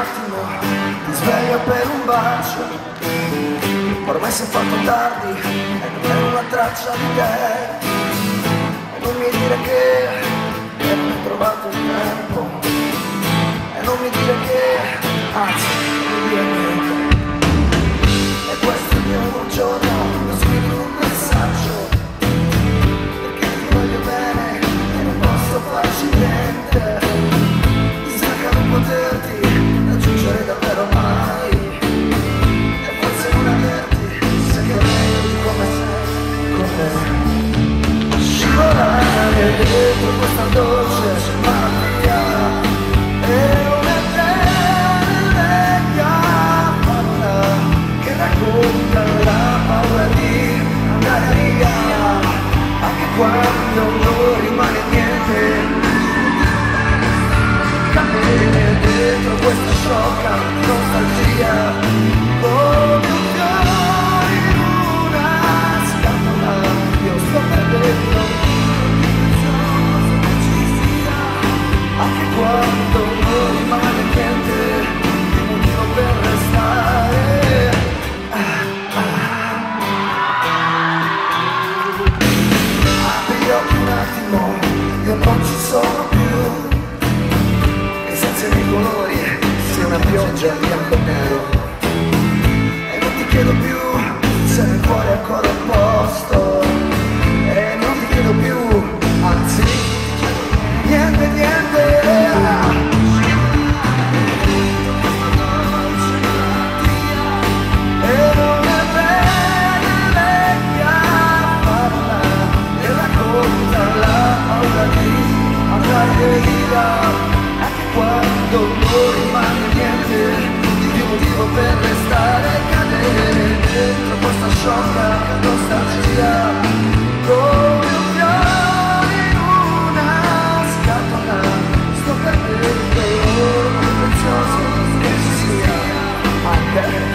attimo, ti sveglia per un bacio. Ormai si è fatto tardi e non è una traccia di te. E non mi dire che non hai trovato il tempo. E non mi dire che, anzi, non mi dire niente. E questo è il mio buongiorno, lo scrivo in un messaggio. Perché ti voglio bene e non posso farci niente. Mi stanca non poterti raggiungere davvero mai. E forse non averti, sai che è meglio di come sei con me. Scivolare dentro questa dolce malattia. E non è vecchia parola che racconta la paura di andare via. Anche quando non rimane niente. Cadere dentro questa sciocca nostalgia. Come un fiore in una scatola. Io sto perdendo anche quando non rimane niente di motivo per restare. Apri gli occhi un attimo, io non ci sono più. E senza i miei colori sei una pioggia bianco e nero. E non ti chiedo più se nel cuore ancora un posto. E non ti chiedo più, anzi, niente, niente. E non è vecchia parola e racconta la paura di andare via. Anche quando non rimane niente di motivo per restare e cadere dentro questa sciocca nostalgia. Come un fiore in una scatola, sto perdendo l'oro più prezioso che ci sia. Anche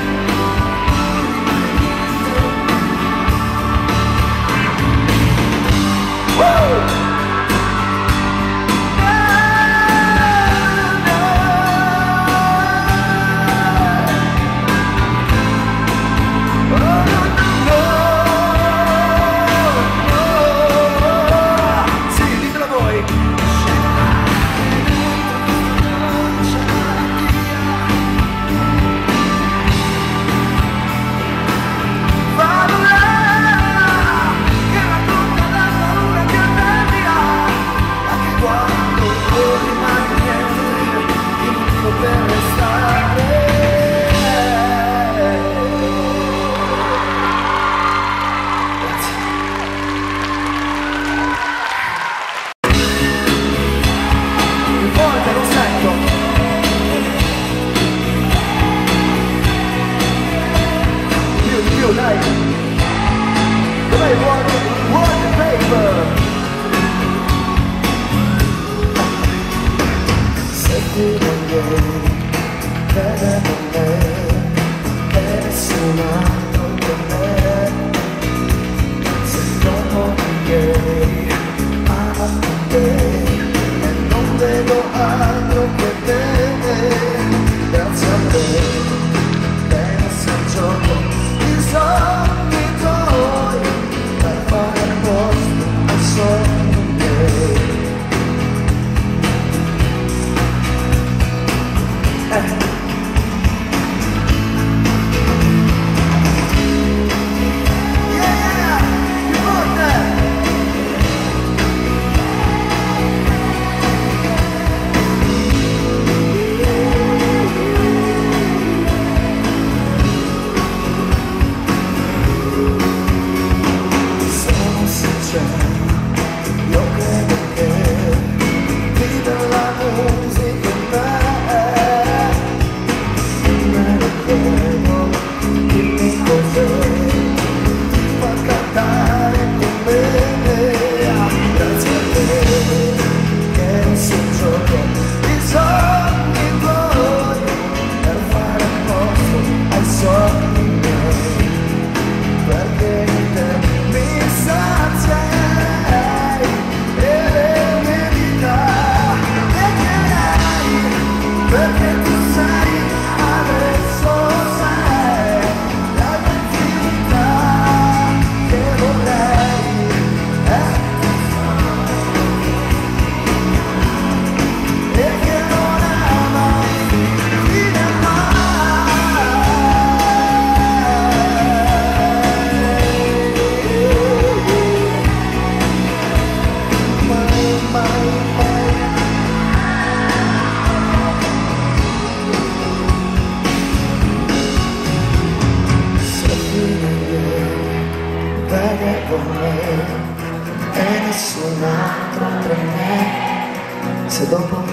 vedevo me e nessun altro tra me. Se dopo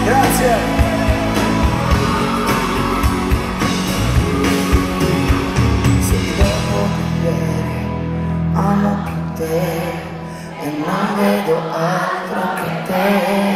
grazie. Se dopo ieri amo più te e non vedo altro che te.